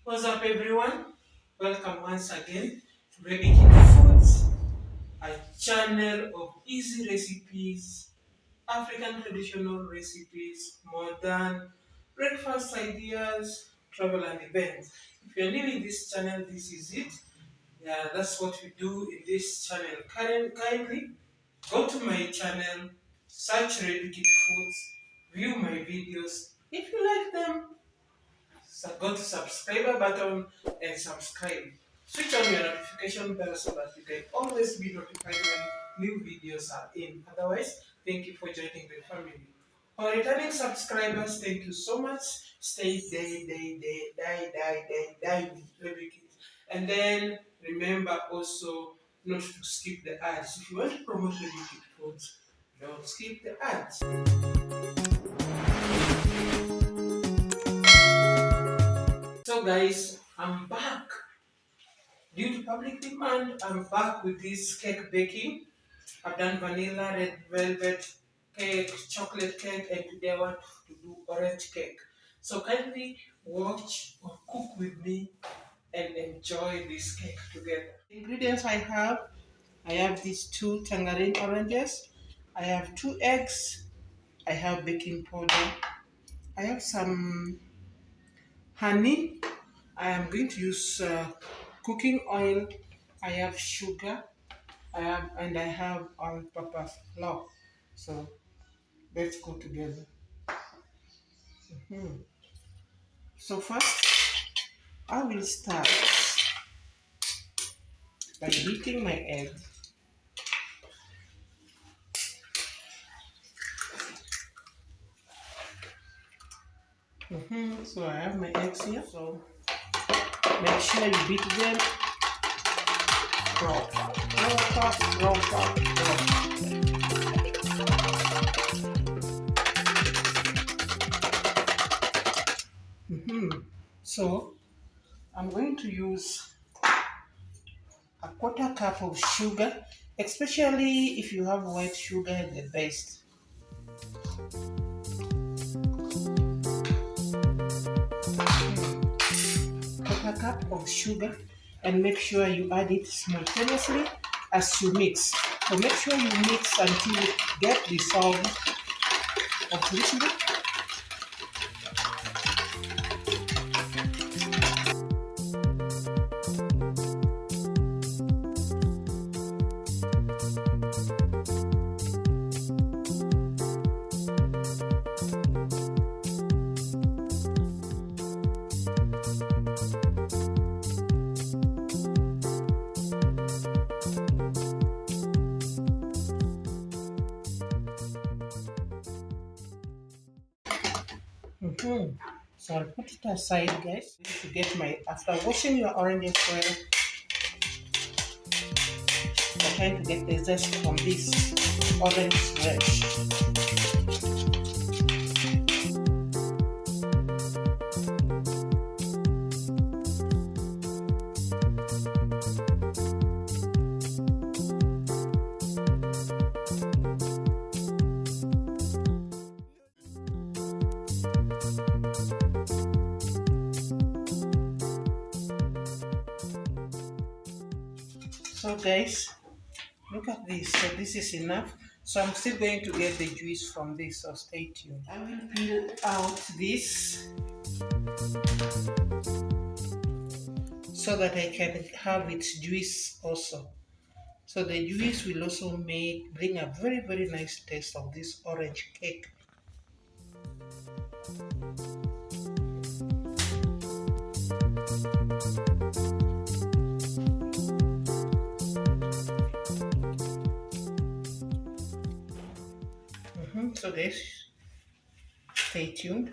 What's up, everyone? Welcome once again to Baby Kid Foods, a channel of easy recipes, African traditional recipes, modern breakfast ideas, travel and events. If you're new in this channel, this is it. Yeah, that's what we do in this channel. Kindly go to my channel, search Baby Kid Foods, view my videos. If you like them, go to subscriber button and subscribe. Switch on your notification bell so that you can always be notified when new videos are in. Otherwise, thank you for joining the family. For returning subscribers, thank you so much. Stay die with Baby Kids. And then remember also not to skip the ads. If you want to promote Baby Kid Foods, don't skip the ads. So guys, I'm back. Due to public demand, I'm back with this cake baking. I've done vanilla, red velvet cake, chocolate cake, and today I want to do orange cake. So kindly watch or cook with me and enjoy this cake together. The ingredients I have these two tangerine oranges, I have 2 eggs, I have baking powder, I have some honey. I am going to use cooking oil. I have sugar. I have all-purpose flour. So let's go together. Mhm. So first, I will start by beating my egg. So I have my eggs here. So make sure you beat them rough, rough. So I'm going to use a quarter cup of sugar, especially if you have white sugar, the best. Quarter cup of sugar, and make sure you add it simultaneously as you mix. So make sure you mix until you get the sound of the sugar. So I'll put it aside, guys. To get after washing your oranges well, you're trying to get the zest from this orange flesh. So guys, look at this. So this is enough. So I'm still going to get the juice from this, so stay tuned. I will peel out this so that I can have its juice also. So the juice will also bring a very nice taste of this orange cake. So guys, stay tuned.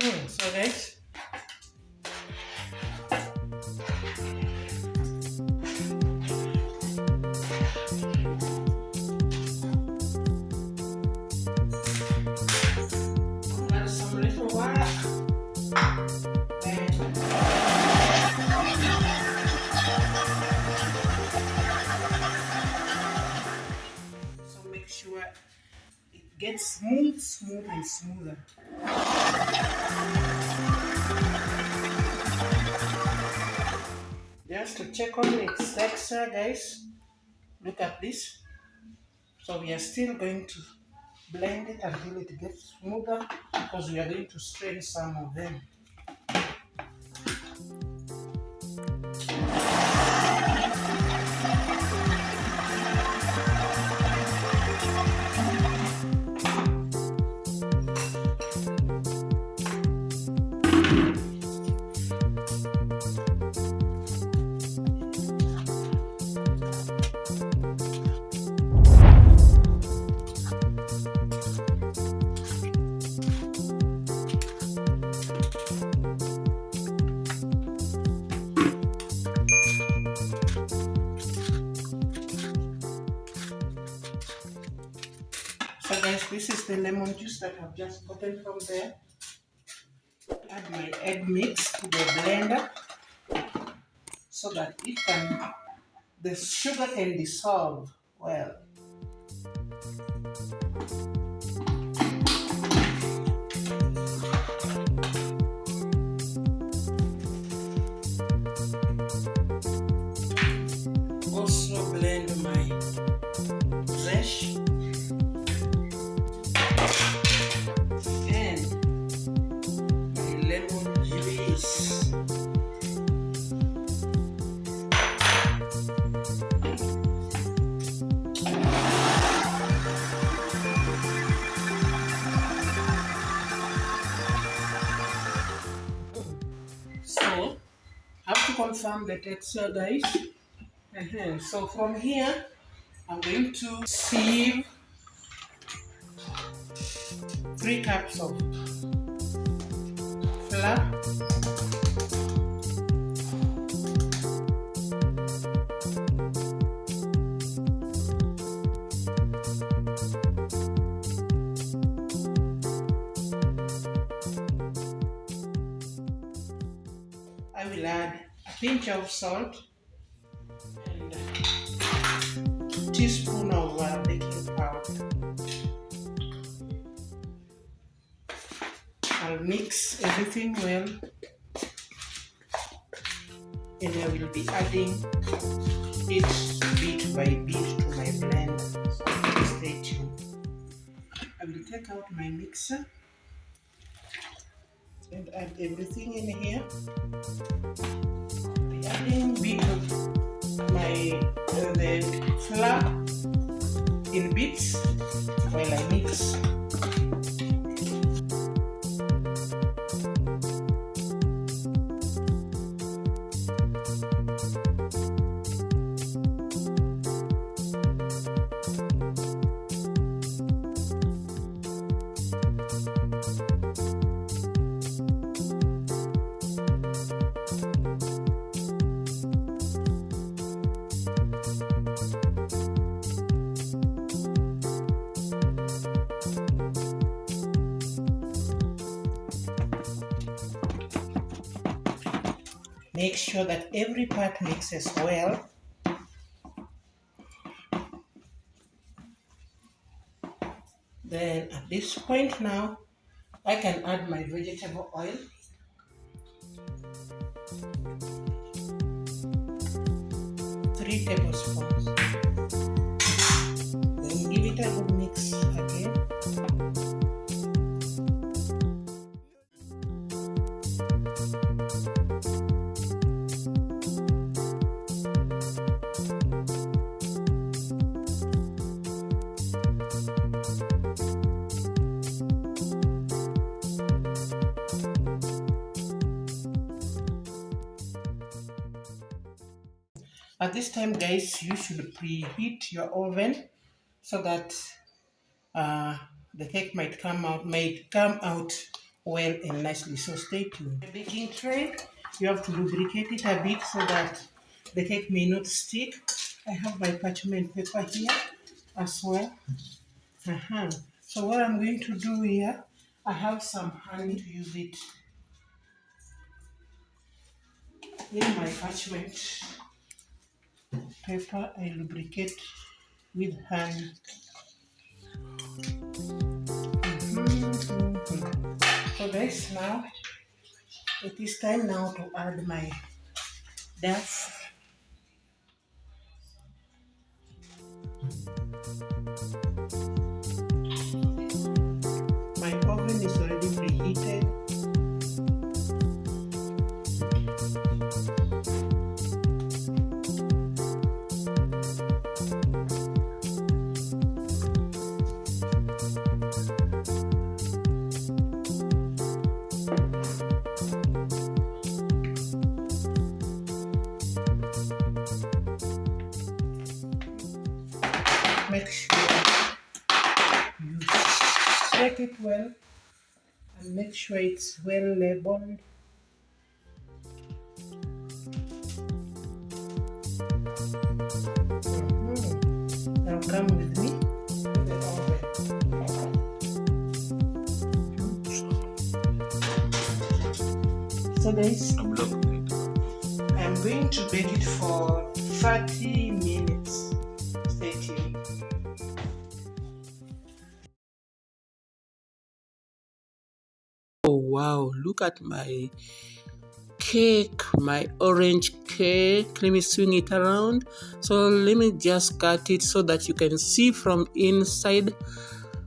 So guys, add some little water and so make sure it gets smooth and smoother. Just to check on its texture, guys, look at this. So we are still going to blend it until it gets smoother because we are going to strain some of them. So guys, this is the lemon juice that I've just gotten from there. Add my egg mix to the blender so that the sugar can dissolve well. Also blend my zest and my lemon juice. So, have to confirm the texture, guys. So from here, I'm going to sieve 3 cups of flour. I will add a pinch of salt and a teaspoon of baking powder. I'll mix everything well and I will be adding it bit by bit to my blender. So stay tuned. I will take out my mixer and add everything in here. I'll be adding bit of my the flour in bits while I mix. Make sure that every part mixes well. Then at this point now, I can add my vegetable oil. Three tablespoons. Then give it a good mix again. At this time, guys, you should preheat your oven so that the cake might come out well and nicely. So stay tuned. The baking tray, you have to lubricate it a bit so that the cake may not stick. I have my parchment paper here as well. So what I'm going to do here, I have some honey to use it in my parchment paper. I lubricate with honey. So guys, now it is time now to add my dust. My oven is already preheated. Make sure you check it well and make sure it's well labeled. Now come with me to the oven. So guys, I'm going to bake it for 30 minutes. Stay tuned. Oh wow, look at my cake, my orange cake. Let me swing it around. So let me just cut it so that you can see from inside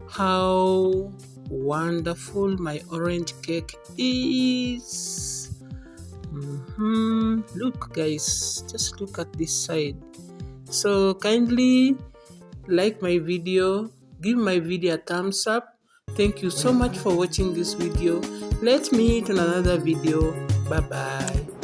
how wonderful my orange cake is. Look guys, just look at this side. So kindly like my video, give my video a thumbs up. Thank you so much for watching this video. Let's meet on another video. Bye bye.